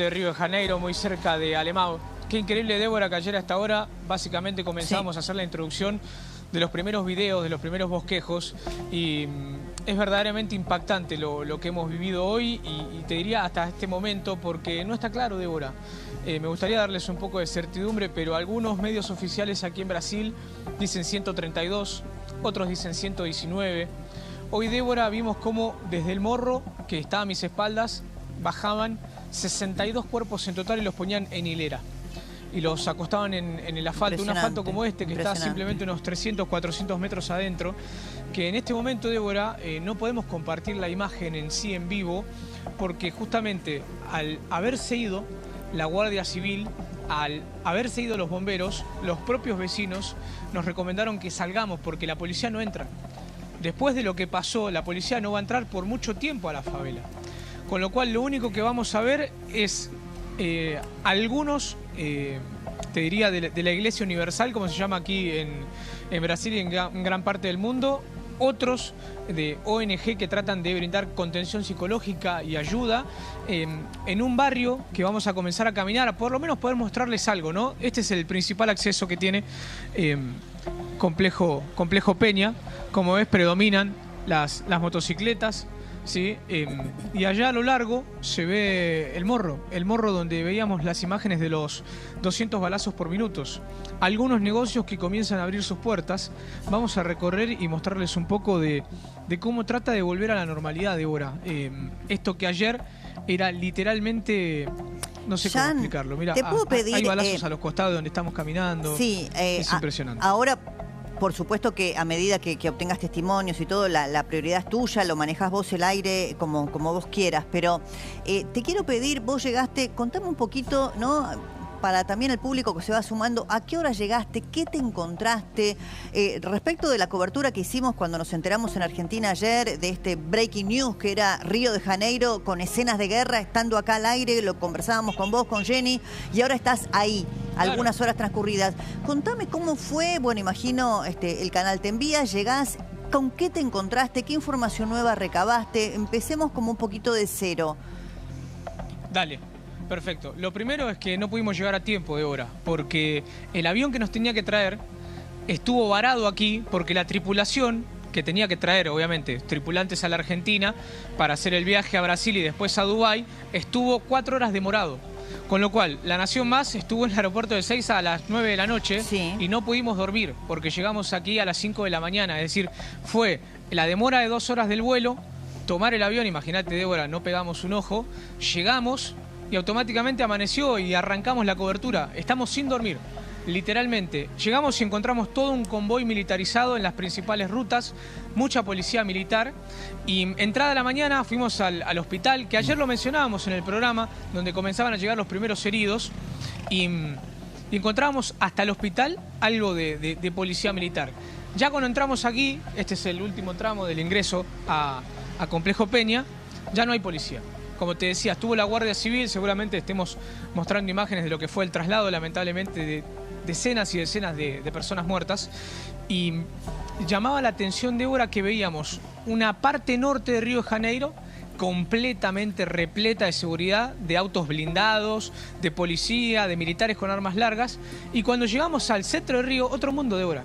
norte de Río de Janeiro, muy cerca de Alemão. Qué increíble, Débora, que ayer hasta ahora básicamente comenzamos a hacer la introducción de los primeros videos, de los primeros bosquejos, y es verdaderamente impactante lo que hemos vivido hoy y te diría hasta este momento, porque no está claro, Débora. Me gustaría darles un poco de certidumbre, pero algunos medios oficiales aquí en Brasil dicen 132, otros dicen 119. Hoy, Débora, vimos cómo desde el morro, que está a mis espaldas, bajaban 62 cuerpos en total y los ponían en hilera. Y los acostaban en el asfalto, un asfalto como este que está simplemente unos 300, 400 metros adentro, que en este momento, Débora, no podemos compartir la imagen en sí en vivo, porque justamente al haberse ido la Guardia Civil, al haberse ido los bomberos, los propios vecinos nos recomendaron que salgamos porque la policía no entra. Después de lo que pasó, la policía no va a entrar por mucho tiempo a la favela. Con lo cual lo único que vamos a ver es algunos, te diría, de la Iglesia Universal, como se llama aquí en Brasil y en gran parte del mundo, otros de ONG que tratan de brindar contención psicológica y ayuda en un barrio que vamos a comenzar a caminar, por lo menos poder mostrarles algo, ¿no? Este es el principal acceso que tiene Complejo Peña. Como ves, predominan las motocicletas, ¿sí? Y allá a lo largo se ve el morro donde veíamos las imágenes de los 200 balazos por minutos. Algunos negocios que comienzan a abrir sus puertas. Vamos a recorrer y mostrarles un poco de cómo trata de volver a la normalidad, Débora. Esto que ayer era literalmente... No sé cómo explicarlo. Mira, hay balazos a los costados donde estamos caminando. Sí, es impresionante. Ahora... Por supuesto que a medida que obtengas testimonios y todo, la prioridad es tuya, lo manejás vos el aire como vos quieras. Pero te quiero pedir, vos llegaste, contame un poquito, ¿no? Para también el público que se va sumando, ¿a qué hora llegaste? ¿Qué te encontraste? Respecto de la cobertura que hicimos cuando nos enteramos en Argentina ayer de este breaking news que era Río de Janeiro con escenas de guerra, estando acá al aire, lo conversábamos con vos, con Jenny, y ahora estás ahí, algunas horas transcurridas. Contame cómo fue, bueno, imagino el canal te envía, llegás, ¿con qué te encontraste? ¿Qué información nueva recabaste? Empecemos como un poquito de cero. Dale. Perfecto. Lo primero es que no pudimos llegar a tiempo, Débora, porque el avión que nos tenía que traer estuvo varado aquí porque la tripulación que tenía que traer, obviamente, tripulantes a la Argentina para hacer el viaje a Brasil y después a Dubái, estuvo 4 horas demorado. Con lo cual, la Nación Más estuvo en el aeropuerto de 6 a las 9 de la noche y no pudimos dormir porque llegamos aquí a las 5 de la mañana. Es decir, fue la demora de 2 horas del vuelo, tomar el avión, imagínate, Débora, no pegamos un ojo, llegamos... y automáticamente amaneció y arrancamos la cobertura. Estamos sin dormir, literalmente. Llegamos y encontramos todo un convoy militarizado en las principales rutas, mucha policía militar. Y entrada la mañana fuimos al hospital, que ayer lo mencionábamos en el programa, donde comenzaban a llegar los primeros heridos. Y encontrábamos hasta el hospital algo de policía militar. Ya cuando entramos aquí, este es el último tramo del ingreso a Complejo Peña, ya no hay policía. Como te decía, estuvo la Guardia Civil, seguramente estemos mostrando imágenes de lo que fue el traslado, lamentablemente, de decenas y decenas de personas muertas. Y llamaba la atención, Débora, que veíamos una parte norte de Río de Janeiro completamente repleta de seguridad, de autos blindados, de policía, de militares con armas largas. Y cuando llegamos al centro de Río, otro mundo, Débora.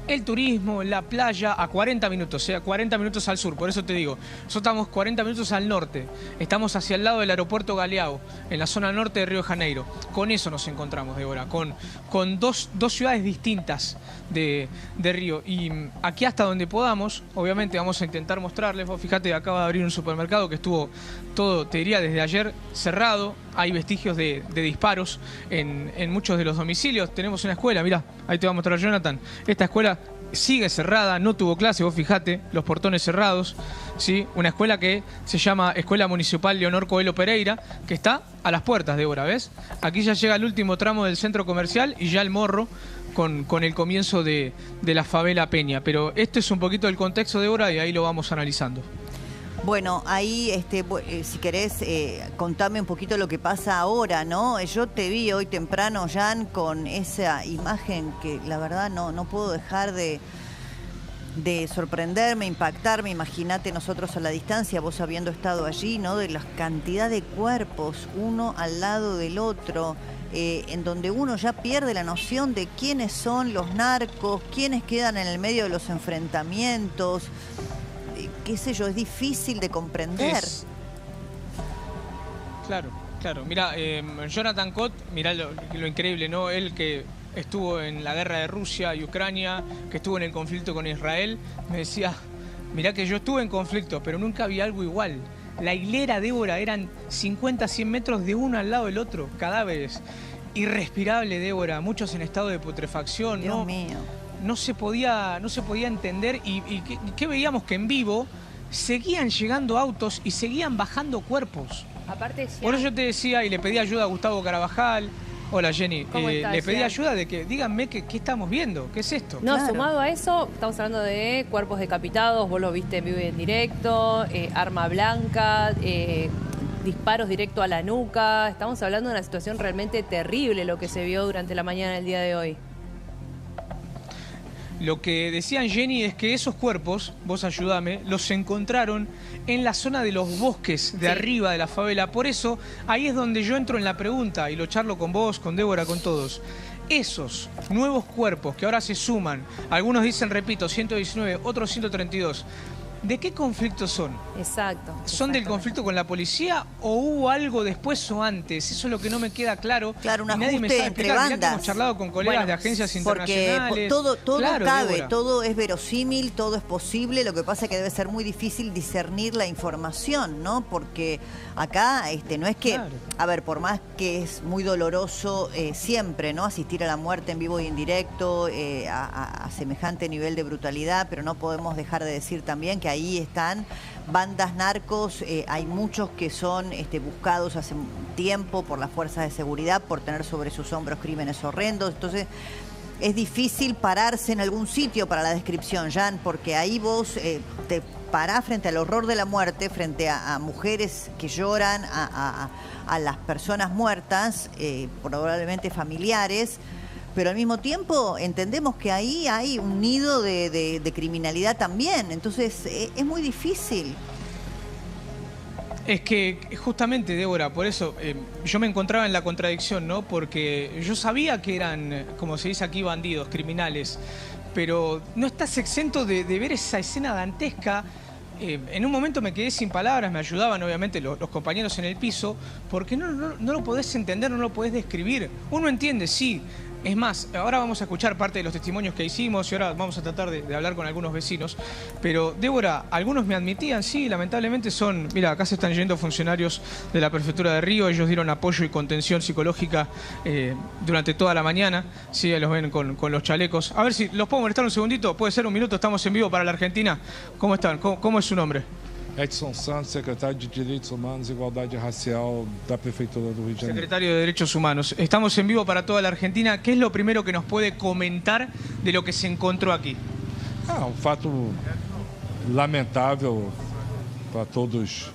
El turismo, la playa, a 40 minutos, o sea, 40 minutos al sur. Por eso te digo, nosotros estamos 40 minutos al norte. Estamos hacia el lado del aeropuerto Galeão, en la zona norte de Río de Janeiro. Con eso nos encontramos, Débora, con dos ciudades distintas de Río. Y aquí hasta donde podamos, obviamente vamos a intentar mostrarles. Vos fíjate, acaba de abrir un supermercado que estuvo todo, te diría, desde ayer cerrado. Hay vestigios de disparos en muchos de los domicilios. Tenemos una escuela, mirá, ahí te va a mostrar Jonathan. Esta escuela sigue cerrada, no tuvo clase, vos fijate, los portones cerrados, ¿sí? Una escuela que se llama Escuela Municipal Leonor Coelho Pereira, que está a las puertas, Débora, ¿ves? Aquí ya llega el último tramo del centro comercial y ya el morro con el comienzo de la favela Peña. Pero esto es un poquito el contexto, Débora, y ahí lo vamos analizando. Bueno, ahí, si querés, contame un poquito lo que pasa ahora, ¿no? Yo te vi hoy temprano, Jan, con esa imagen que la verdad no puedo dejar de de sorprenderme, impactarme. Imagínate nosotros a la distancia, vos habiendo estado allí, ¿no? De la cantidad de cuerpos, uno al lado del otro, en donde uno ya pierde la noción de quiénes son los narcos, quiénes quedan en el medio de los enfrentamientos. Qué sé yo, es difícil de comprender. Claro, claro. Mira, Jonathan Cott, mirá lo increíble, ¿no? Él que estuvo en la guerra de Rusia y Ucrania, que estuvo en el conflicto con Israel, me decía, mirá que yo estuve en conflicto, pero nunca vi algo igual. La hilera, Débora, eran 50, 100 metros de uno al lado del otro, cadáveres. Irrespirable, Débora, muchos en estado de putrefacción. Dios mío. No se podía entender y ¿qué veíamos? Que en vivo seguían llegando autos y seguían bajando cuerpos. Aparte, por eso yo te decía y le pedí ayuda a Gustavo Carabajal. Hola Jenny, le pedí ayuda de que díganme qué estamos viendo, qué es esto. No, claro. Sumado a eso, estamos hablando de cuerpos decapitados, vos lo viste en vivo y en directo, arma blanca, disparos directo a la nuca. Estamos hablando de una situación realmente terrible lo que se vio durante la mañana del día de hoy. Lo que decían Jenny es que esos cuerpos, vos ayúdame, los encontraron en la zona de los bosques de arriba de la favela. Por eso, ahí es donde yo entro en la pregunta y lo charlo con vos, con Débora, con todos. Esos nuevos cuerpos que ahora se suman, algunos dicen, repito, 119, otros 132, ¿de qué conflictos son? Exacto. ¿Son del conflicto con la policía o hubo algo después o antes? Eso es lo que no me queda claro. Claro, un ajuste ajuste entre bandas. Mirá que hemos charlado con colegas de agencias internacionales. Porque todo claro, cabe, Débora. todo es verosímil, todo es posible. Lo que pasa es que debe ser muy difícil discernir la información, ¿no? Porque acá no es que, claro. A ver, por más que es muy doloroso siempre, ¿no? Asistir a la muerte en vivo y en directo, a semejante nivel de brutalidad, pero no podemos dejar de decir también que ahí están bandas narcos, hay muchos que son buscados hace tiempo por las fuerzas de seguridad por tener sobre sus hombros crímenes horrendos. Entonces es difícil pararse en algún sitio para la descripción, Jan, porque ahí vos te parás frente al horror de la muerte, frente a mujeres que lloran, a las personas muertas, probablemente familiares. Pero al mismo tiempo entendemos que ahí hay un nido de criminalidad también. Entonces es muy difícil. Es que justamente, Débora, por eso yo me encontraba en la contradicción, ¿no? Porque yo sabía que eran, como se dice aquí, bandidos, criminales. Pero no estás exento de ver esa escena dantesca. En un momento me quedé sin palabras, me ayudaban obviamente los compañeros en el piso, porque no lo podés entender, no lo podés describir. Uno entiende, sí. Es más, ahora vamos a escuchar parte de los testimonios que hicimos y ahora vamos a tratar de hablar con algunos vecinos. Pero, Débora, algunos me admitían, sí, lamentablemente son... Mira, acá se están yendo funcionarios de la Prefectura de Río, ellos dieron apoyo y contención psicológica durante toda la mañana. Sí, los ven con los chalecos. A ver si los puedo molestar un segundito, puede ser un minuto, estamos en vivo para la Argentina. ¿Cómo están? ¿Cómo es su nombre? Edson Santos, secretario de Direitos Humanos e Igualdade Racial da Prefeitura do Rio de Janeiro. Secretario de Derechos Humanos. Estamos en vivo para toda la Argentina. ¿Qué es lo primero que nos puede comentar de lo que se encontró aquí? Um fato lamentável para todos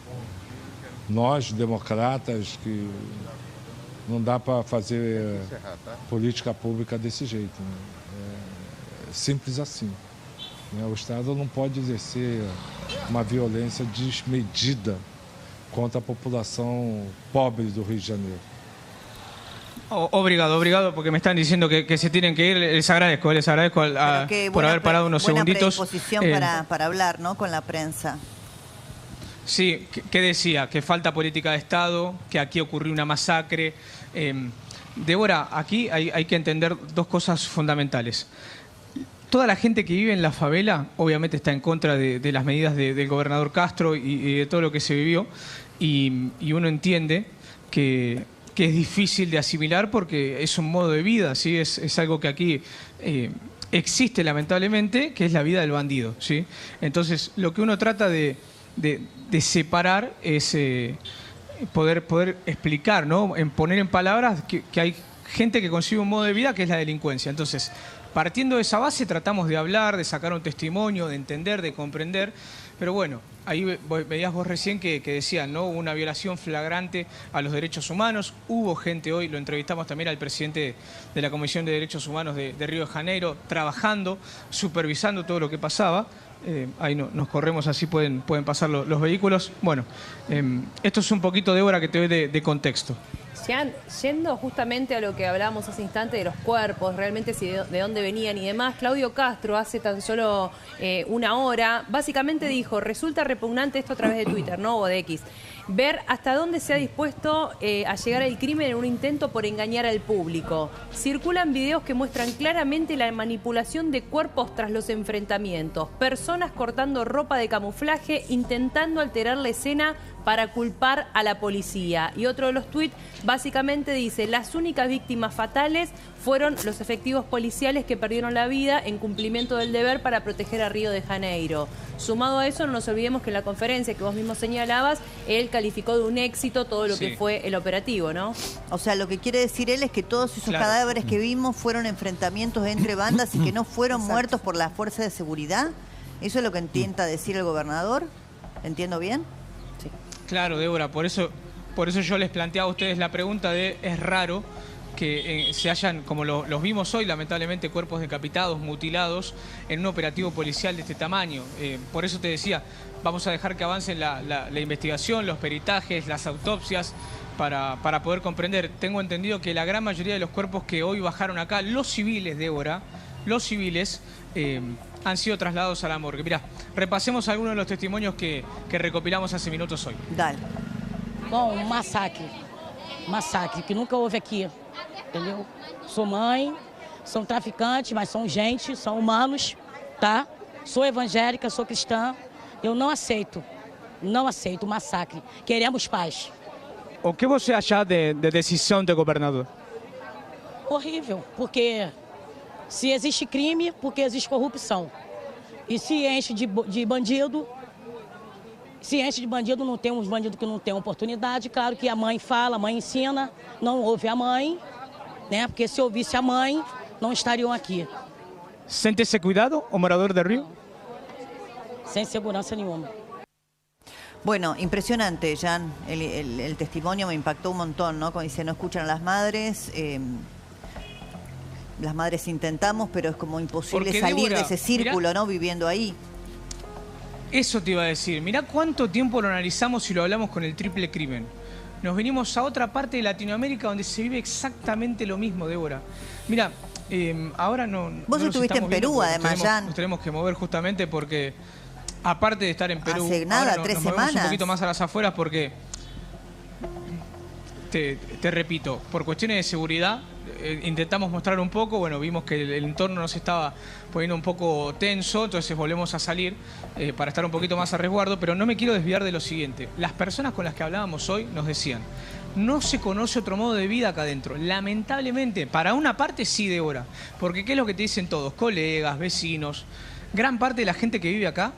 nós, democratas, que não dá para fazer política pública desse jeito. É simples assim. O Estado não pode exercer uma violência desmedida contra a população pobre do Rio de Janeiro. Obrigado, porque me están diciendo que se tienen que ir. Les agradezco por haber parado unos segunditos. Buena predisposición para hablar, ¿no? Con la prensa. Sí, ¿qué decía? Que falta política de Estado, que aquí ocurrió una masacre. Débora, aquí hay que entender dos cosas fundamentales. Toda la gente que vive en la favela obviamente está en contra de las medidas del gobernador Castro y de todo lo que se vivió y uno entiende que es difícil de asimilar porque es un modo de vida, ¿sí? Es algo que aquí existe lamentablemente, que es la vida del bandido, ¿sí? Entonces lo que uno trata de separar es poder explicar, ¿no? En poner en palabras que hay gente que concibe un modo de vida que es la delincuencia. Entonces, partiendo de esa base tratamos de hablar, de sacar un testimonio, de entender, de comprender, pero bueno, ahí veías vos recién que decían, ¿no? Una violación flagrante a los derechos humanos. Hubo gente hoy, lo entrevistamos también al presidente de la Comisión de Derechos Humanos de Río de Janeiro, trabajando, supervisando todo lo que pasaba. Ahí nos corremos, así pueden pasar los vehículos. Bueno, esto es un poquito, Débora, que te doy de contexto. Yendo justamente a lo que hablábamos hace instante de los cuerpos, realmente de dónde venían y demás, Claudio Castro hace tan solo una hora, básicamente dijo, resulta repugnante esto a través de Twitter, ¿no? O de X, ver hasta dónde se ha dispuesto a llegar el crimen en un intento por engañar al público. Circulan videos que muestran claramente la manipulación de cuerpos tras los enfrentamientos, personas cortando ropa de camuflaje, intentando alterar la escena para culpar a la policía. Y otro de los tuits básicamente dice, las únicas víctimas fatales fueron los efectivos policiales que perdieron la vida en cumplimiento del deber para proteger a Río de Janeiro. Sumado a eso, no nos olvidemos que en la conferencia que vos mismo señalabas, él calificó de un éxito todo lo que fue el operativo, ¿no? O sea, lo que quiere decir él es que todos esos cadáveres que vimos fueron enfrentamientos entre bandas y que no fueron muertos por la fuerza de seguridad. ¿Eso es lo que intenta decir el gobernador? ¿Entiendo bien? Sí. Claro, Débora, por eso yo les planteaba a ustedes la pregunta de, es raro que se hayan, como los vimos hoy, lamentablemente, cuerpos decapitados, mutilados, en un operativo policial de este tamaño. Por eso te decía, vamos a dejar que avancen la investigación, los peritajes, las autopsias, para poder comprender. Tengo entendido que la gran mayoría de los cuerpos que hoy bajaron acá, los civiles, Débora, los civiles, han sido trasladados a la morgue. Mirá, repasemos algunos de los testimonios que recopilamos hace minutos hoy. Dale. Bom, massacre que nunca houve aqui, entendeu? Sou mãe, são traficantes, mas são gente, são humanos, tá? Sou evangélica, sou cristã, eu não aceito o massacre. Queremos paz. O que você acha de decisão do governador? Horrível, porque se existe crime, porque existe corrupção. E se enche de bandido, não tem uns bandidos que não têm oportunidade. Claro que a mãe fala, a mãe ensina, não ouve a mãe, né? Porque se ouvisse a mãe, não estariam aqui. ¿Sente-se cuidado, o morador de Río? Sem segurança nenhuma. Bueno, impresionante, Jan. El testimonio me impactó un montón, ¿no? Como dice, no escuchan a las madres. Las madres intentamos, pero es como imposible salir de ese círculo, ¿no? Viviendo ahí. Eso te iba a decir. Mirá cuánto tiempo lo analizamos y lo hablamos con el triple crimen. Nos venimos a otra parte de Latinoamérica donde se vive exactamente lo mismo, Débora. Mirá, ahora no... Vos estuviste en Perú, además, Jan. Nos tenemos que mover justamente porque, aparte de estar en Perú... Hace nada, ahora 3 nos semanas. movemos un poquito más a las afueras porque... Te repito, por cuestiones de seguridad, intentamos mostrar un poco, bueno, vimos que el entorno nos estaba poniendo un poco tenso, entonces volvemos a salir para estar un poquito más a resguardo, pero no me quiero desviar de lo siguiente. Las personas con las que hablábamos hoy nos decían, no se conoce otro modo de vida acá adentro. Lamentablemente, para una parte sí, Débora, porque ¿qué es lo que te dicen todos? Colegas, vecinos, gran parte de la gente que vive acá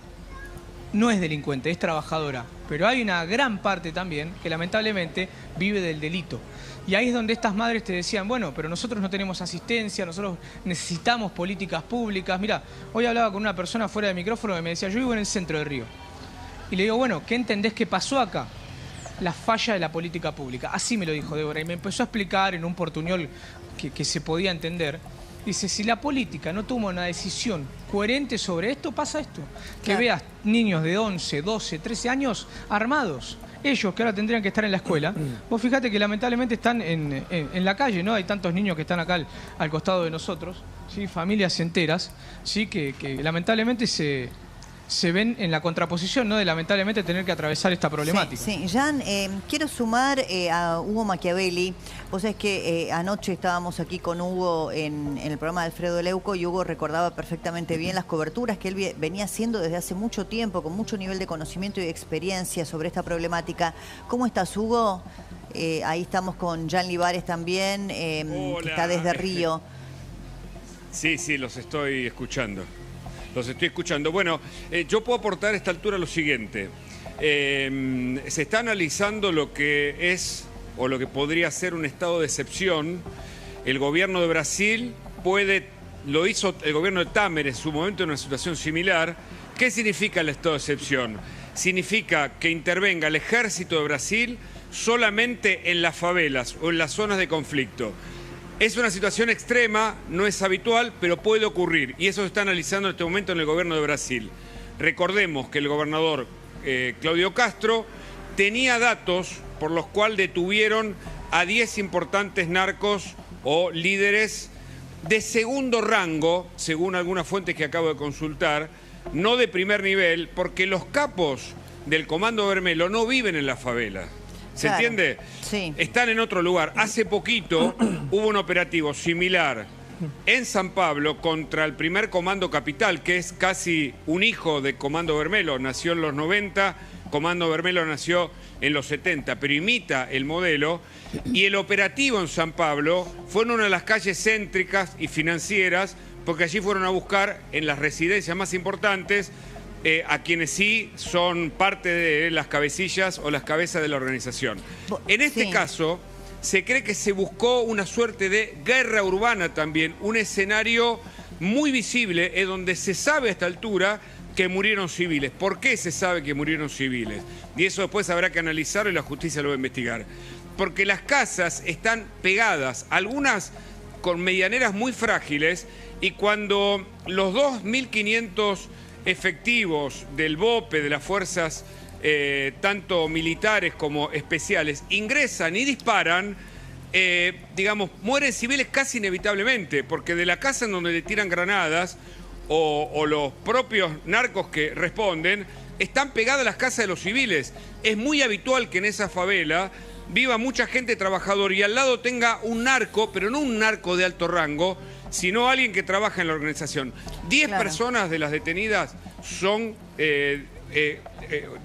no es delincuente, es trabajadora. Pero hay una gran parte también que lamentablemente vive del delito. Y ahí es donde estas madres te decían, bueno, pero nosotros no tenemos asistencia, nosotros necesitamos políticas públicas. Mirá, hoy hablaba con una persona fuera de micrófono que me decía, yo vivo en el centro de Río. Y le digo, bueno, ¿qué entendés que pasó acá? La falla de la política pública. Así me lo dijo Débora y me empezó a explicar en un portuñol que se podía entender. Dice, si la política no toma una decisión coherente sobre esto, pasa esto. Claro. Que veas niños de 11, 12, 13 años armados. Ellos que ahora tendrían que estar en la escuela. Vos fíjate que lamentablemente están en la calle, ¿no? Hay tantos niños que están acá al costado de nosotros, ¿sí? Familias enteras, ¿sí? Que lamentablemente se ven en la contraposición, ¿no? De lamentablemente tener que atravesar esta problemática. Sí, Jan, quiero sumar a Hugo Machiavelli. Vos sabés que anoche estábamos aquí con Hugo en el programa de Alfredo Leuco y Hugo recordaba perfectamente bien las coberturas que él venía haciendo desde hace mucho tiempo, con mucho nivel de conocimiento y de experiencia sobre esta problemática. ¿Cómo estás, Hugo? Ahí estamos con Jan Libares también, que está desde Río. Sí, los estoy escuchando. Bueno, yo puedo aportar a esta altura lo siguiente. Se está analizando lo que es o lo que podría ser un estado de excepción. El gobierno de Brasil lo hizo el gobierno de Temer en su momento en una situación similar. ¿Qué significa el estado de excepción? significa que intervenga el ejército de Brasil solamente en las favelas o en las zonas de conflicto. Es una situación extrema, no es habitual, pero puede ocurrir, y eso se está analizando en este momento en el gobierno de Brasil. Recordemos que el gobernador Claudio Castro tenía datos por los cuales detuvieron a 10 importantes narcos o líderes de segundo rango, según algunas fuentes que acabo de consultar, no de primer nivel, porque los capos del Comando Vermelho no viven en la favela. ¿Se entiende? Sí. Están en otro lugar. Hace poquito hubo un operativo similar en San Pablo contra el primer Comando Capital, que es casi un hijo de Comando Vermelho. Nació en los 90, Comando Vermelho nació en los 70, pero imita el modelo. Y el operativo en San Pablo fue en una de las calles céntricas y financieras, porque allí fueron a buscar en las residencias más importantes a quienes sí son parte de las cabecillas o las cabezas de la organización. En este caso, se cree que se buscó una suerte de guerra urbana también, un escenario muy visible, es donde se sabe a esta altura que murieron civiles. ¿Por qué se sabe que murieron civiles? Y eso después habrá que analizarlo y la justicia lo va a investigar. Porque las casas están pegadas, algunas con medianeras muy frágiles, y cuando los 2.500 efectivos del BOPE, de las fuerzas tanto militares como especiales, ingresan y disparan, digamos, mueren civiles casi inevitablemente, porque de la casa en donde le tiran granadas o los propios narcos que responden, están pegadas las casas de los civiles. Es muy habitual que en esa favela viva mucha gente trabajadora y al lado tenga un narco, pero no un narco de alto rango, sino alguien que trabaja en la organización. 10 personas de las detenidas son,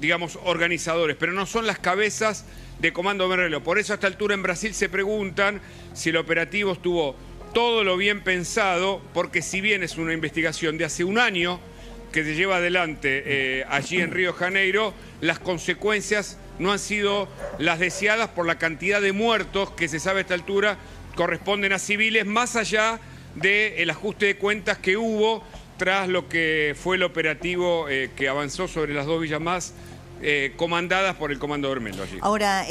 digamos, organizadores, pero no son las cabezas de Comando Vermelho. Por eso a esta altura en Brasil se preguntan si el operativo estuvo todo lo bien pensado, porque si bien es una investigación de hace un año que se lleva adelante allí en Río de Janeiro, las consecuencias no han sido las deseadas por la cantidad de muertos que se sabe a esta altura corresponden a civiles, más allá del ajuste de cuentas que hubo tras lo que fue el operativo que avanzó sobre las 2 villas más comandadas por el Comando Vermelho allí. Ahora,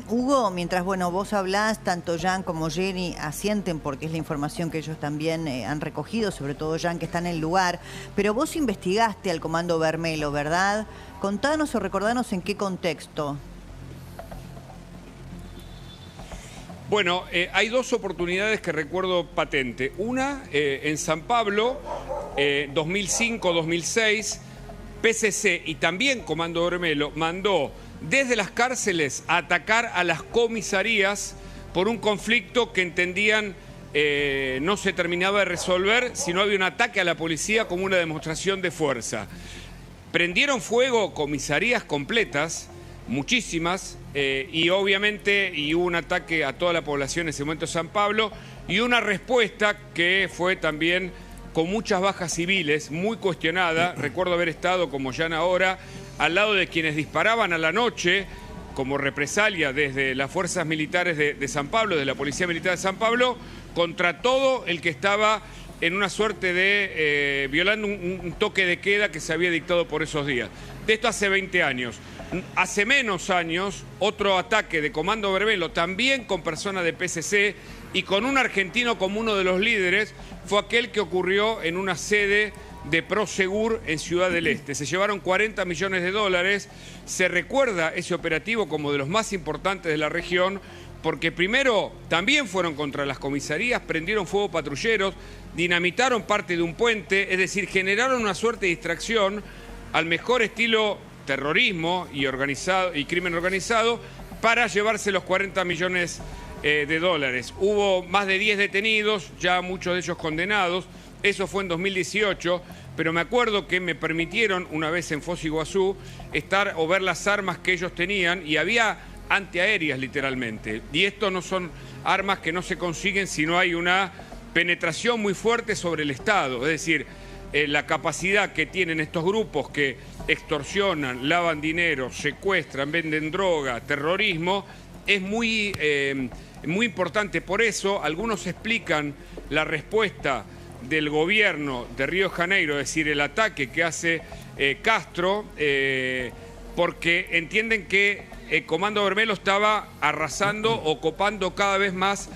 Hugo, mientras vos hablás, tanto Jan como Jenny asienten, porque es la información que ellos también han recogido, sobre todo Jan, que está en el lugar, pero vos investigaste al Comando Vermelho, ¿verdad? Contanos o recordanos en qué contexto. Bueno, hay 2 oportunidades que recuerdo patente. Una, en San Pablo, 2005-2006, PCC y también Comando Vermelho mandó desde las cárceles a atacar a las comisarías por un conflicto que entendían no se terminaba de resolver, sino había un ataque a la policía como una demostración de fuerza. Prendieron fuego comisarías completas, muchísimas, y obviamente hubo un ataque a toda la población en ese momento de San Pablo y una respuesta que fue también con muchas bajas civiles, muy cuestionada. Recuerdo haber estado, como ya ahora, al lado de quienes disparaban a la noche como represalia desde las fuerzas militares de San Pablo, de la Policía Militar de San Pablo, contra todo el que estaba en una suerte de violando un toque de queda que se había dictado por esos días. De esto hace 20 años. Hace menos años, otro ataque de Comando Vermelho, también con personas de PCC y con un argentino como uno de los líderes, fue aquel que ocurrió en una sede de Prosegur en Ciudad del Este. Se llevaron 40 millones de dólares. Se recuerda ese operativo como de los más importantes de la región, porque primero también fueron contra las comisarías, prendieron fuego patrulleros, dinamitaron parte de un puente, es decir, generaron una suerte de distracción al mejor estilo terrorismo y crimen organizado para llevarse los 40 millones de dólares. Hubo más de 10 detenidos, ya muchos de ellos condenados. Eso fue en 2018, pero me acuerdo que me permitieron una vez en Foz do Iguazú estar o ver las armas que ellos tenían y había antiaéreas literalmente. Y esto no son armas que no se consiguen si no hay una penetración muy fuerte sobre el Estado. Es decir, la capacidad que tienen estos grupos que extorsionan, lavan dinero, secuestran, venden droga, terrorismo, es muy importante. Por eso algunos explican la respuesta del gobierno de Río de Janeiro, es decir, el ataque que hace Castro porque entienden que el Comando Bermelo estaba arrasando o copando cada vez más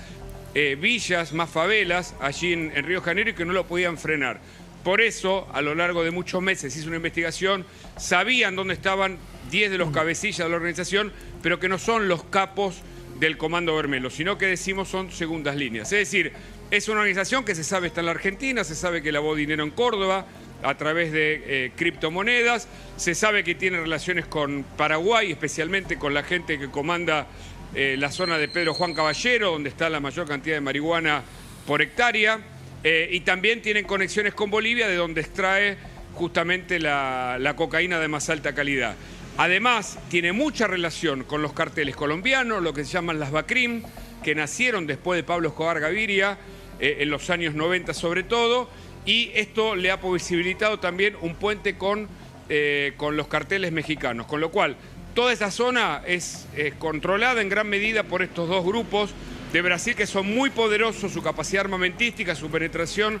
villas, más favelas allí en Río de Janeiro y que no lo podían frenar. Por eso, a lo largo de muchos meses hizo una investigación, sabían dónde estaban 10 de los cabecillas de la organización, pero que no son los capos del Comando Bermelo, sino que decimos son segundas líneas. Es decir, es una organización que se sabe está en la Argentina, se sabe que lavó dinero en Córdoba a través de criptomonedas, se sabe que tiene relaciones con Paraguay, especialmente con la gente que comanda la zona de Pedro Juan Caballero, donde está la mayor cantidad de marihuana por hectárea, y también tienen conexiones con Bolivia, de donde extrae justamente la cocaína de más alta calidad. Además, tiene mucha relación con los carteles colombianos, lo que se llaman las BACRIM, que nacieron después de Pablo Escobar Gaviria, en los años 90 sobre todo, y esto le ha posibilitado también un puente con los carteles mexicanos, con lo cual toda esa zona es controlada en gran medida por estos dos grupos de Brasil que son muy poderosos, su capacidad armamentística, su penetración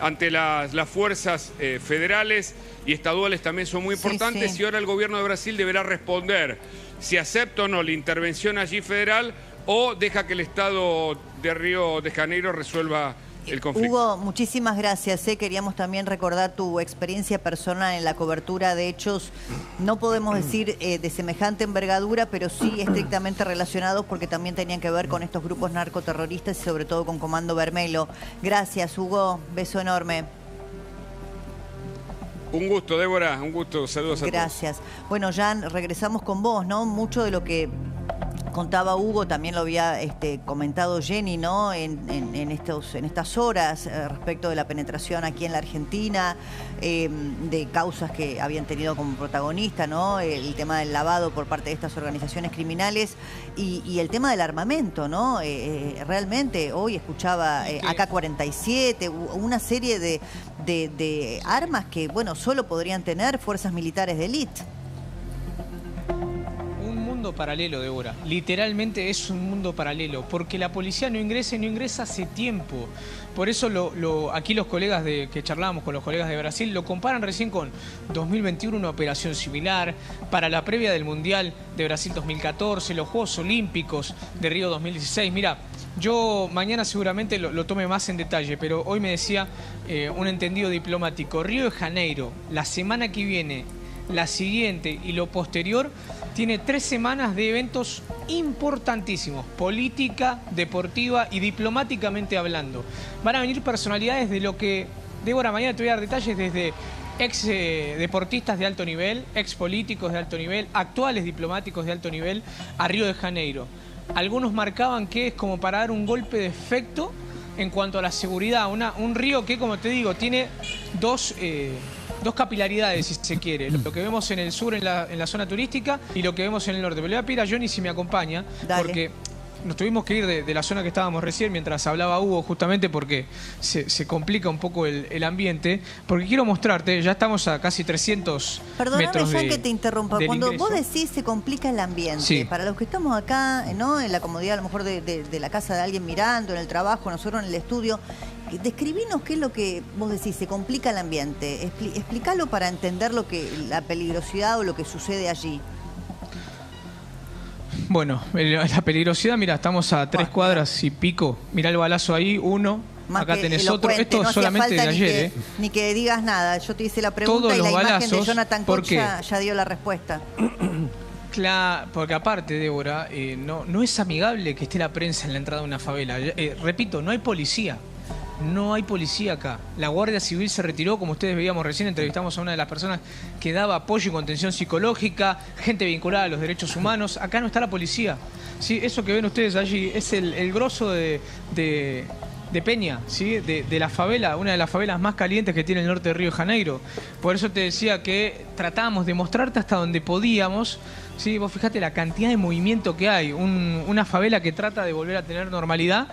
ante las fuerzas federales y estaduales también son muy importantes, y ahora el gobierno de Brasil deberá responder si acepta o no la intervención allí federal o deja que el Estado de Río de Janeiro resuelva el conflicto. Hugo, muchísimas gracias. Queríamos también recordar tu experiencia personal en la cobertura de hechos, no podemos decir de semejante envergadura, pero sí estrictamente relacionados porque también tenían que ver con estos grupos narcoterroristas y sobre todo con Comando Bermelo. Gracias, Hugo. Beso enorme. Un gusto, Débora. Un gusto. Saludos a todos. Gracias. Bueno, Jan, regresamos con vos, ¿no? Mucho de lo que contaba Hugo, también lo había comentado Jenny, ¿no? En estas horas respecto de la penetración aquí en la Argentina, de causas que habían tenido como protagonista, ¿no? El tema del lavado por parte de estas organizaciones criminales y el tema del armamento, ¿no? Realmente hoy escuchaba AK-47, una serie de armas que, bueno, solo podrían tener fuerzas militares de élite. Paralelo, Débora. Literalmente es un mundo paralelo, porque la policía no ingresa hace tiempo. Por eso aquí los colegas que charlábamos con los colegas de Brasil lo comparan recién con 2021, una operación similar, para la previa del Mundial de Brasil 2014, los Juegos Olímpicos de Río 2016. Mira, yo mañana seguramente lo tome más en detalle, pero hoy me decía un entendido diplomático, Río de Janeiro, la semana que viene, la siguiente y lo posterior, tiene 3 semanas de eventos importantísimos, política, deportiva y diplomáticamente hablando. Van a venir personalidades de lo que, Débora, mañana te voy a dar detalles desde ex deportistas de alto nivel, ex políticos de alto nivel, actuales diplomáticos de alto nivel, a Río de Janeiro. Algunos marcaban que es como para dar un golpe de efecto en cuanto a la seguridad. Un río que, como te digo, tiene dos capilaridades, si se quiere. Lo que vemos en el sur, en la zona turística, y lo que vemos en el norte. Pero le voy a pedir a Johnny si me acompaña, porque nos tuvimos que ir de la zona que estábamos recién mientras hablaba Hugo, justamente porque se complica un poco el ambiente. Porque quiero mostrarte, ya estamos a casi 300 metros ya que te interrumpa. Cuando ingreso. Vos decís se complica el ambiente, sí. Para los que estamos acá, ¿no? En la comodidad a lo mejor de la casa de alguien mirando, en el trabajo, nosotros en el estudio, describinos qué es lo que vos decís, se complica el ambiente. Explícalo para entender la peligrosidad o lo que sucede allí. Bueno, la peligrosidad, mira, estamos a 3 cuadras y pico. Mirá el balazo ahí, uno. Más acá tenés otro. Esto no solamente de ayer, ni que digas nada. Yo te hice la pregunta todos y la balazos, imagen de Jonathan Koch ya dio la respuesta. Claro, porque aparte, Débora, no es amigable que esté la prensa en la entrada de una favela. Repito, no hay policía. No hay policía acá. La Guardia Civil se retiró, como ustedes veíamos recién, entrevistamos a una de las personas que daba apoyo y contención psicológica, gente vinculada a los derechos humanos. Acá no está la policía. ¿Sí? Eso que ven ustedes allí es el grosso de Peña, ¿sí? De la favela, una de las favelas más calientes que tiene el norte de Río de Janeiro. Por eso te decía que tratábamos de mostrarte hasta donde podíamos. Sí, vos fijate la cantidad de movimiento que hay, una favela que trata de volver a tener normalidad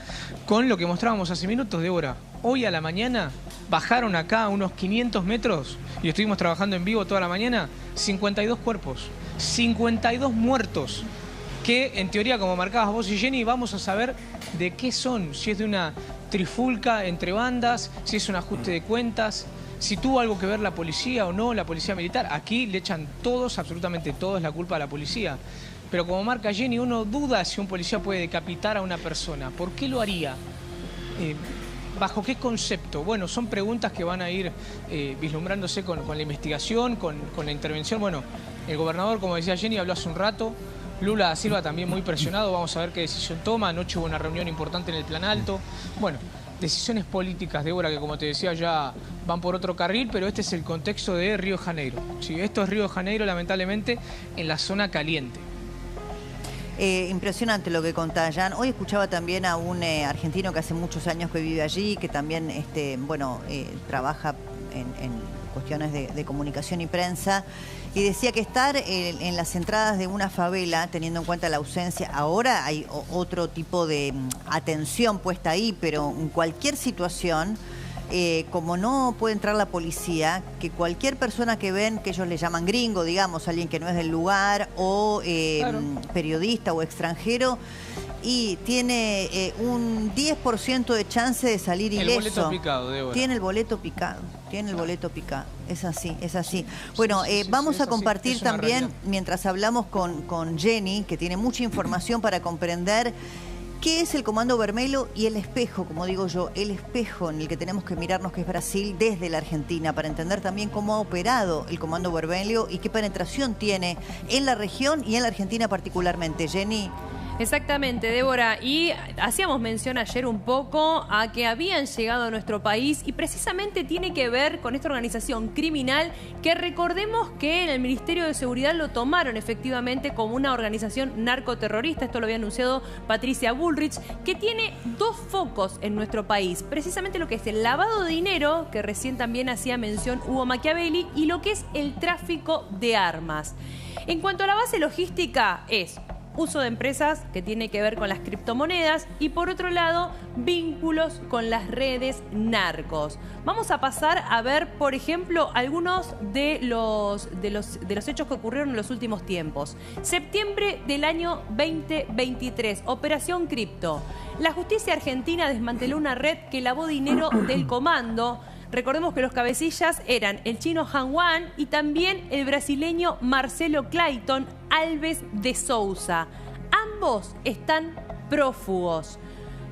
con lo que mostrábamos hace minutos, Débora. Hoy a la mañana bajaron acá unos 500 metros y estuvimos trabajando en vivo toda la mañana, 52 cuerpos, 52 muertos, que en teoría, como marcabas vos y Jenny, vamos a saber de qué son, si es de una trifulca entre bandas, si es un ajuste de cuentas. si tuvo algo que ver la policía o no, la policía militar. Aquí le echan todos, absolutamente todos, la culpa a la policía. Pero como marca Jenny, uno duda si un policía puede decapitar a una persona. ¿Por qué lo haría? ¿Bajo qué concepto? Bueno, son preguntas que van a ir vislumbrándose con la investigación, con la intervención. Bueno, el gobernador, como decía Jenny, habló hace un rato. Lula da Silva también muy presionado. Vamos a ver qué decisión toma. Anoche hubo una reunión importante en el Plan Alto. Bueno, decisiones políticas, Débora, que como te decía ya van por otro carril, pero este es el contexto de Río de Janeiro. Sí, esto es Río de Janeiro, lamentablemente, en la zona caliente. Impresionante lo que contá, Jan. Hoy escuchaba también a un argentino que hace muchos años que vive allí, que también trabaja en cuestiones de comunicación y prensa, y decía que estar en las entradas de una favela, teniendo en cuenta la ausencia, ahora hay otro tipo de atención puesta ahí, pero en cualquier situación, como no puede entrar la policía, que cualquier persona que ven, que ellos le llaman gringo, digamos, alguien que no es del lugar, o claro, periodista o extranjero, y tiene un 10% de chance de salir ileso. El boleto picado, Débora. Tiene el boleto picado, tiene el boleto picado. Es así, es así. Bueno, vamos a compartir también, mientras hablamos con Jenny, que tiene mucha información para comprender qué es el Comando Vermelho y el espejo, como digo yo, el espejo en el que tenemos que mirarnos, que es Brasil, desde la Argentina, para entender también cómo ha operado el Comando Vermelho y qué penetración tiene en la región y en la Argentina particularmente. Jenny. Exactamente, Débora. Y hacíamos mención ayer un poco a que habían llegado a nuestro país y precisamente tiene que ver con esta organización criminal que recordemos que en el Ministerio de Seguridad lo tomaron efectivamente como una organización narcoterrorista. Esto lo había anunciado Patricia Bullrich, que tiene dos focos en nuestro país. Precisamente lo que es el lavado de dinero, que recién también hacía mención Hugo Machiavelli, y lo que es el tráfico de armas. En cuanto a la base logística, es uso de empresas que tiene que ver con las criptomonedas y por otro lado vínculos con las redes narcos. Vamos a pasar a ver, por ejemplo, algunos de los hechos que ocurrieron en los últimos tiempos. Septiembre del año 2023, Operación Cripto. La justicia argentina desmanteló una red que lavó dinero del comando. Recordemos que los cabecillas eran el chino Han Wan y también el brasileño Marcelo Clayton Alves de Souza. Ambos están prófugos.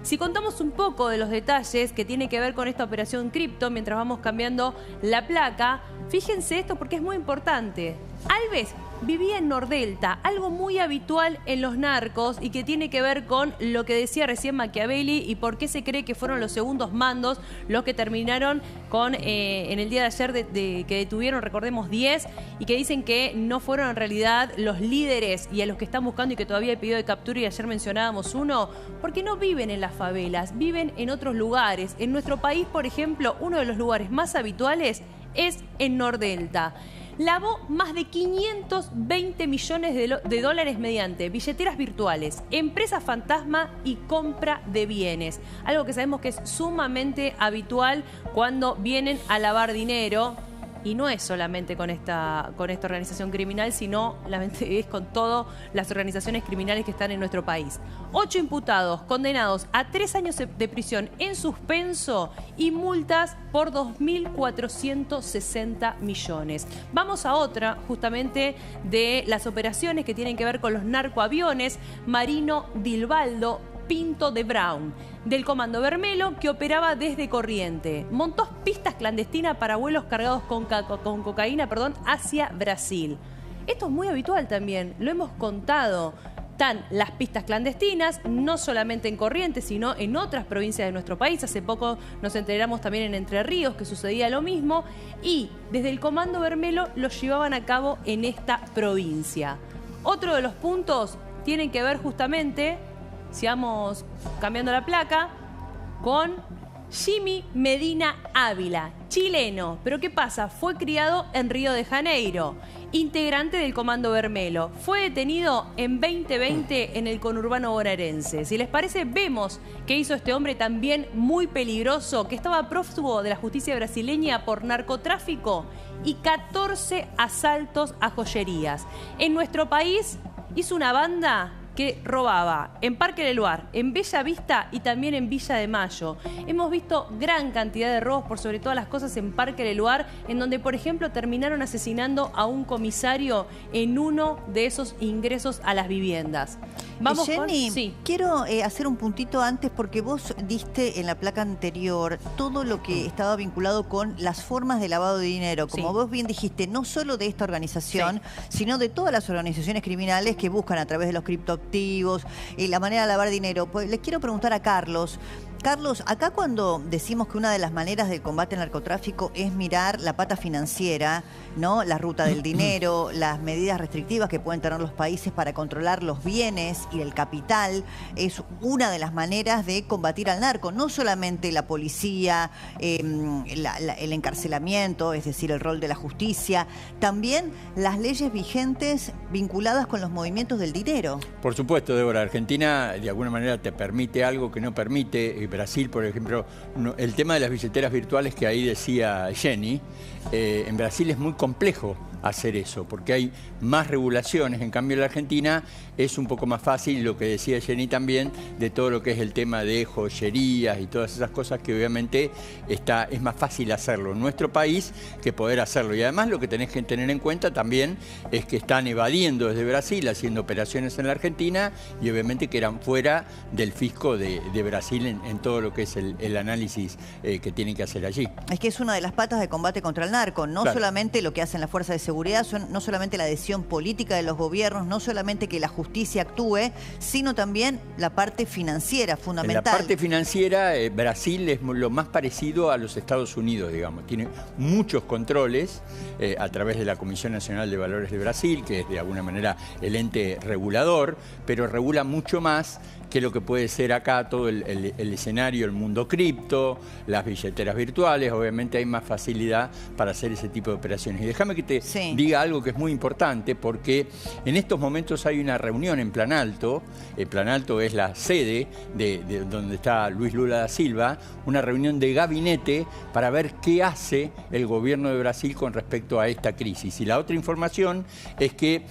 Si contamos un poco de los detalles que tiene que ver con esta operación cripto, mientras vamos cambiando la placa, fíjense esto porque es muy importante. Alves vivía en Nordelta, algo muy habitual en los narcos y que tiene que ver con lo que decía recién Machiavelli y por qué se cree que fueron los segundos mandos los que terminaron con en el día de ayer que detuvieron, recordemos, 10 y que dicen que no fueron en realidad los líderes y a los que están buscando y que todavía hay pedido de captura y ayer mencionábamos uno, porque no viven en las favelas, viven en otros lugares. En nuestro país, por ejemplo, uno de los lugares más habituales es en Nordelta. Lavó más de 520 millones de dólares mediante billeteras virtuales, empresas fantasma y compra de bienes. Algo que sabemos que es sumamente habitual cuando vienen a lavar dinero. Y no es solamente con esta organización criminal, sino es con todas las organizaciones criminales que están en nuestro país. 8 imputados condenados a 3 años de prisión en suspenso y multas por 2.460 millones. Vamos a otra, justamente, de las operaciones que tienen que ver con los narcoaviones. Marino Dilbaldo Pinto de Brown, del Comando Vermelho, que operaba desde Corriente. Montó pistas clandestinas para vuelos cargados con cocaína, hacia Brasil. Esto es muy habitual también, lo hemos contado. Están las pistas clandestinas, no solamente en Corrientes, sino en otras provincias de nuestro país. Hace poco nos enteramos también en Entre Ríos que sucedía lo mismo. Y desde el Comando Vermelho lo llevaban a cabo en esta provincia. Otro de los puntos tienen que ver justamente, si vamos cambiando la placa, con Jimmy Medina Ávila, chileno. Pero ¿qué pasa? Fue criado en Río de Janeiro, integrante del Comando Vermelho. Fue detenido en 2020 en el conurbano bonaerense. Si les parece, vemos qué hizo este hombre también muy peligroso, que estaba prófugo de la justicia brasileña por narcotráfico y 14 asaltos a joyerías. En nuestro país hizo una banda que robaba en Parque del Luar, en Bella Vista y también en Villa de Mayo. Hemos visto gran cantidad de robos, por sobre todas las cosas, en Parque del Luar, en donde, por ejemplo, terminaron asesinando a un comisario en uno de esos ingresos a las viviendas. Vamos Jenny, sí. quiero hacer un puntito antes porque vos diste en la placa anterior todo lo que estaba vinculado con las formas de lavado de dinero. Como vos bien dijiste, no solo de esta organización, sino de todas las organizaciones criminales que buscan a través de los criptoactivos y la manera de lavar dinero. Pues les quiero preguntar a Carlos. Carlos, acá cuando decimos que una de las maneras del combate al narcotráfico es mirar la pata financiera, ¿no? La ruta del dinero, las medidas restrictivas que pueden tener los países para controlar los bienes y el capital, es una de las maneras de combatir al narco. No solamente la policía, el encarcelamiento, es decir, el rol de la justicia, también las leyes vigentes vinculadas con los movimientos del dinero. Por supuesto, Débora. Argentina de alguna manera te permite algo que no permite Brasil, por ejemplo. El tema de las billeteras virtuales que ahí decía Jenny, en Brasil es muy complejo hacer eso, porque hay más regulaciones. En cambio, en la Argentina es un poco más fácil, lo que decía Jenny también, de todo lo que es el tema de joyerías y todas esas cosas que obviamente es más fácil hacerlo en nuestro país que poder hacerlo. Y además lo que tenés que tener en cuenta también es que están evadiendo desde Brasil, haciendo operaciones en la Argentina y obviamente que eran fuera del fisco de Brasil en todo lo que es el análisis que tienen que hacer allí. Es que es una de las patas de combate contra el narco, no solamente lo que hacen las fuerzas de seguridad, no solamente la adhesión política de los gobiernos, no solamente que la justicia actúe, sino también la parte financiera, fundamental. En la parte financiera, Brasil es lo más parecido a los Estados Unidos, digamos. Tiene muchos controles a través de la Comisión Nacional de Valores de Brasil, que es de alguna manera el ente regulador, pero regula mucho más que lo que puede ser acá todo el escenario, el mundo cripto, las billeteras virtuales. Obviamente hay más facilidad para hacer ese tipo de operaciones. Y déjame que te diga algo que es muy importante, porque en estos momentos hay una reunión en Planalto. Planalto es la sede de donde está Luis Lula da Silva, una reunión de gabinete para ver qué hace el gobierno de Brasil con respecto a esta crisis. Y la otra información es que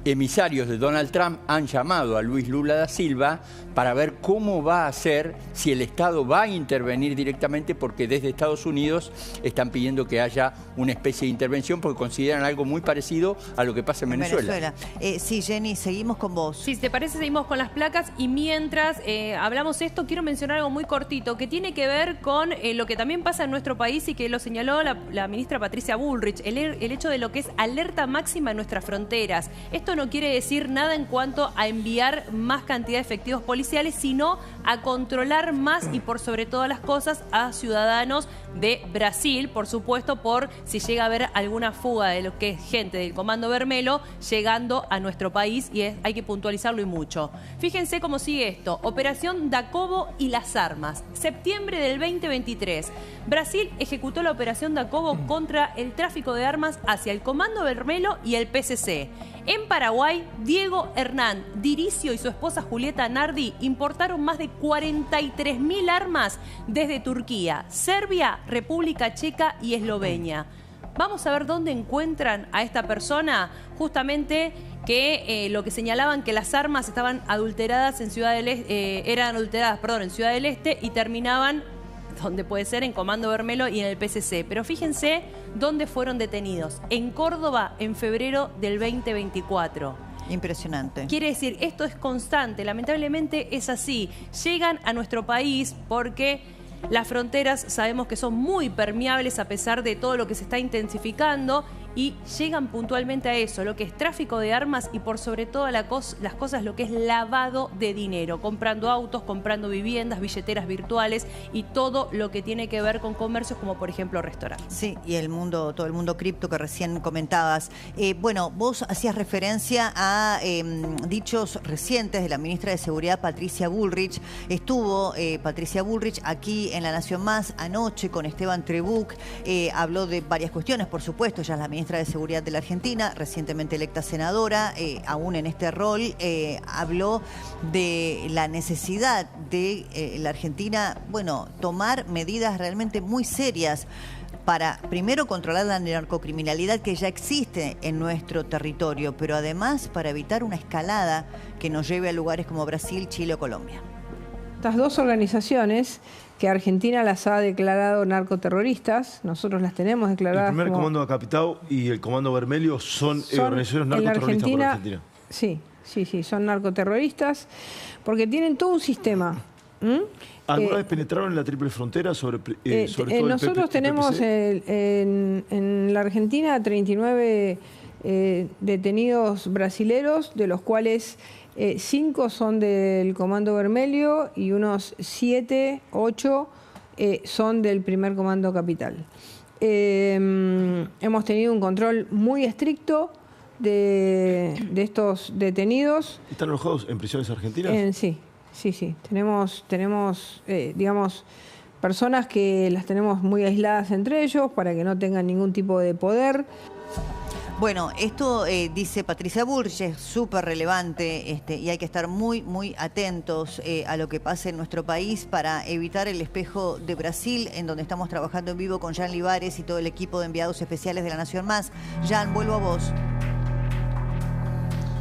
emisarios de Donald Trump han llamado a Luis Lula da Silva para ver cómo va a hacer, si el Estado va a intervenir directamente, porque desde Estados Unidos están pidiendo que haya una especie de intervención porque consideran algo muy parecido a lo que pasa en Venezuela. Sí, Jenny, seguimos con vos. Sí, si te parece, seguimos con las placas y mientras hablamos esto, quiero mencionar algo muy cortito que tiene que ver con lo que también pasa en nuestro país y que lo señaló la ministra Patricia Bullrich, el hecho de lo que es alerta máxima en nuestras fronteras. Esto no quiere decir nada en cuanto a enviar más cantidad de efectivos policiales, sino a controlar más y por sobre todas las cosas a ciudadanos de Brasil, por supuesto, por si llega a haber alguna fuga de lo que es gente del Comando Vermelho llegando a nuestro país, y hay que puntualizarlo y mucho. Fíjense cómo sigue esto. Operación Dacobo y las armas. Septiembre del 2023. Brasil ejecutó la Operación Dacobo contra el tráfico de armas hacia el Comando Vermelho y el PCC. En Paraguay, Diego Hernán Diricio y su esposa Julieta Nardi importaron más de 43.000 armas desde Turquía, Serbia, República Checa y Eslovenia. Vamos a ver dónde encuentran a esta persona, justamente que lo que señalaban que las armas estaban adulteradas en Ciudad del Este, en Ciudad del Este y terminaban donde puede ser en Comando Vermelho y en el PCC. Pero fíjense dónde fueron detenidos. En Córdoba, en febrero del 2024. Impresionante. Quiere decir, esto es constante, lamentablemente es así. Llegan a nuestro país porque las fronteras sabemos que son muy permeables a pesar de todo lo que se está intensificando, y llegan puntualmente a eso, lo que es tráfico de armas y por sobre todas las cosas lo que es lavado de dinero, comprando autos, comprando viviendas, billeteras virtuales y todo lo que tiene que ver con comercios como por ejemplo restaurantes. Sí, y todo el mundo cripto que recién comentabas. Bueno, vos hacías referencia a dichos recientes de la ministra de Seguridad Patricia Bullrich. Estuvo Patricia Bullrich aquí en La Nación Más anoche con Esteban Trebuch. Habló de varias cuestiones, por supuesto. Ella es la ministra de Seguridad de la Argentina, recientemente electa senadora, aún en este rol, habló de la necesidad de la Argentina, bueno, tomar medidas realmente muy serias para, primero, controlar la narcocriminalidad que ya existe en nuestro territorio, pero además para evitar una escalada que nos lleve a lugares como Brasil, Chile o Colombia? Estas dos organizaciones que Argentina las ha declarado narcoterroristas, nosotros las tenemos declaradas El primer como... comando Capitao y el comando Vermelho son organizaciones narcoterroristas por Argentina. Sí, son narcoterroristas porque tienen todo un sistema. ¿Alguna vez penetraron en la triple frontera sobre todo nosotros tenemos en la Argentina 39 detenidos brasileros, de los cuales 5 son del Comando Vermelho y unos 7, 8 son del primer Comando Capital. Hemos tenido un control muy estricto de estos detenidos. ¿Están alojados en prisiones argentinas? Sí. Tenemos digamos, personas que las tenemos muy aisladas entre ellos para que no tengan ningún tipo de poder. Bueno, esto dice Patricia Burgess, súper relevante, y hay que estar muy, muy atentos a lo que pase en nuestro país para evitar el espejo de Brasil, en donde estamos trabajando en vivo con Jan Libares y todo el equipo de enviados especiales de La Nación Más. Jan, vuelvo a vos.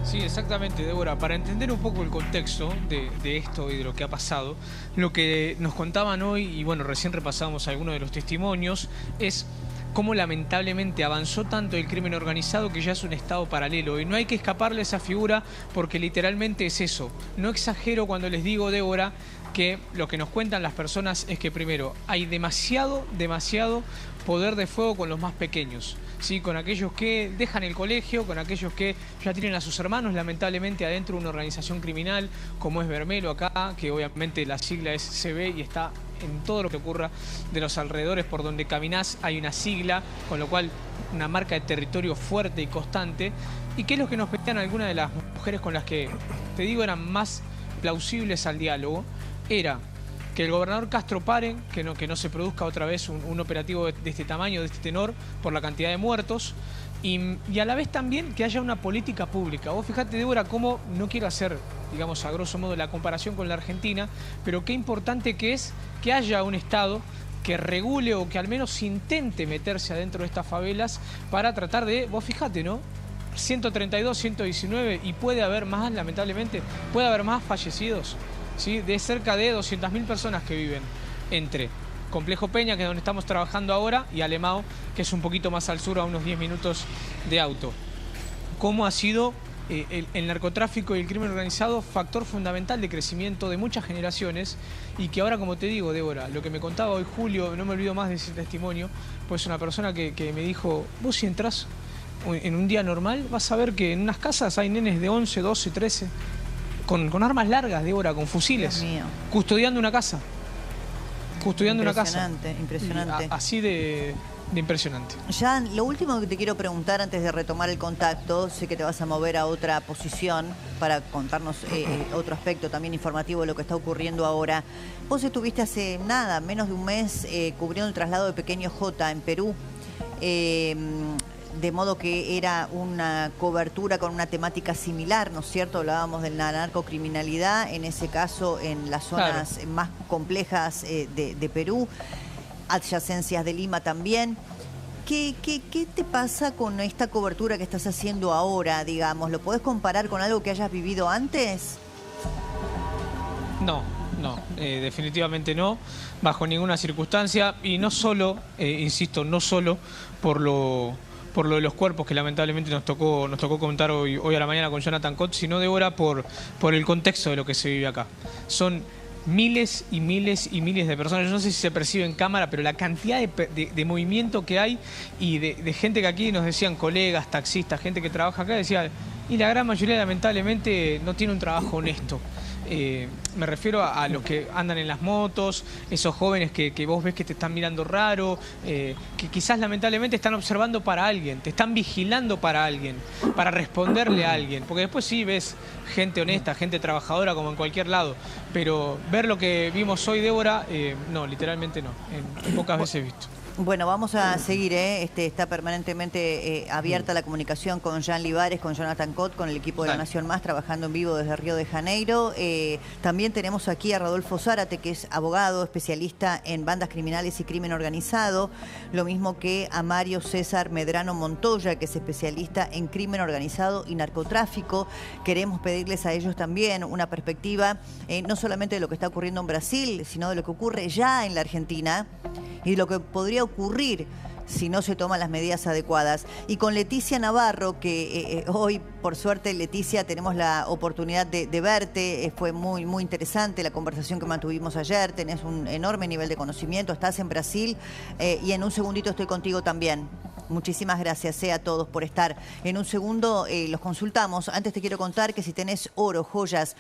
Sí, exactamente, Débora. Para entender un poco el contexto de esto y de lo que ha pasado, lo que nos contaban hoy, y bueno, recién repasamos algunos de los testimonios, es cómo lamentablemente avanzó tanto el crimen organizado que ya es un estado paralelo. Y no hay que escaparle a esa figura porque literalmente es eso. No exagero cuando les digo, Débora, que lo que nos cuentan las personas es que primero hay demasiado poder de fuego con los más pequeños. ¿Sí? Con aquellos que dejan el colegio, con aquellos que ya tienen a sus hermanos lamentablemente adentro de una organización criminal como es Vermelho acá, que obviamente la sigla es CB y está en todo lo que ocurra de los alrededores por donde caminás hay una sigla, con lo cual una marca de territorio fuerte y constante. ¿Y qué es lo que nos pedían algunas de las mujeres con las que, te digo, eran más plausibles al diálogo? Era que el gobernador Castro pare, que no se produzca otra vez un operativo de este tamaño, de este tenor, por la cantidad de muertos, y a la vez también que haya una política pública. Vos fijate, Débora, cómo, no quiero hacer, digamos, a grosso modo la comparación con la Argentina, pero qué importante que es que haya un Estado que regule o que al menos intente meterse adentro de estas favelas para tratar de, vos fijate, ¿no? 132, 119 y puede haber más, lamentablemente, puede haber más fallecidos, ¿sí? De cerca de 200.000 personas que viven entre Complejo Peña, que es donde estamos trabajando ahora, y Alemão, que es un poquito más al sur, a unos 10 minutos de auto. ¿Cómo ha sido el narcotráfico y el crimen organizado factor fundamental de crecimiento de muchas generaciones? Y que ahora, como te digo, Débora, lo que me contaba hoy Julio, no me olvido más de ese testimonio, pues una persona que me dijo, vos si entrás en un día normal, vas a ver que en unas casas hay nenes de 11, 12, 13, con armas largas, Débora, con fusiles, custodiando una casa. Custodiando una casa. Impresionante. Así de impresionante. Jan, lo último que te quiero preguntar antes de retomar el contacto, sé que te vas a mover a otra posición para contarnos otro aspecto también informativo de lo que está ocurriendo ahora. Vos estuviste hace nada, menos de un mes, cubriendo el traslado de Pequeño J en Perú. De modo que era una cobertura con una temática similar, ¿no es cierto? Hablábamos de la narcocriminalidad, en ese caso en las zonas más complejas de Perú, adyacencias de Lima también. ¿Qué te pasa con esta cobertura que estás haciendo ahora, digamos? ¿Lo podés comparar con algo que hayas vivido antes? No, definitivamente no, bajo ninguna circunstancia, y no solo, insisto, no solo por lo de los cuerpos que lamentablemente nos tocó comentar hoy a la mañana con Jonathan Cott, sino, Débora, por el contexto de lo que se vive acá. Son miles y miles y miles de personas. Yo no sé si se percibe en cámara, pero la cantidad de movimiento que hay y de gente que aquí nos decían, colegas, taxistas, gente que trabaja acá, decía, y la gran mayoría lamentablemente no tiene un trabajo honesto. Me refiero a los que andan en las motos, esos jóvenes que vos ves que te están mirando raro, que quizás lamentablemente están observando para alguien, te están vigilando para alguien, para responderle a alguien, porque después sí ves gente honesta, gente trabajadora como en cualquier lado, pero ver lo que vimos hoy, Débora, no, literalmente no, en pocas veces he visto. Bueno, vamos a seguir, está permanentemente abierta la comunicación con Jean Libares, con Jonathan Cot, con el equipo de La Nación Más, trabajando en vivo desde Río de Janeiro. También tenemos aquí a Rodolfo Zárate, que es abogado, especialista en bandas criminales y crimen organizado, lo mismo que a Mario César Medrano Montoya, que es especialista en crimen organizado y narcotráfico. Queremos pedirles a ellos también una perspectiva, no solamente de lo que está ocurriendo en Brasil, sino de lo que ocurre ya en la Argentina y lo que podría ocurrir si no se toman las medidas adecuadas. Y con Leticia Navarro, que hoy, por suerte, Leticia, tenemos la oportunidad de verte. Fue muy, muy interesante la conversación que mantuvimos ayer. Tenés un enorme nivel de conocimiento, estás en Brasil y en un segundito estoy contigo también. Muchísimas gracias a todos por estar. En un segundo los consultamos. Antes te quiero contar que si tenés oro, joyas,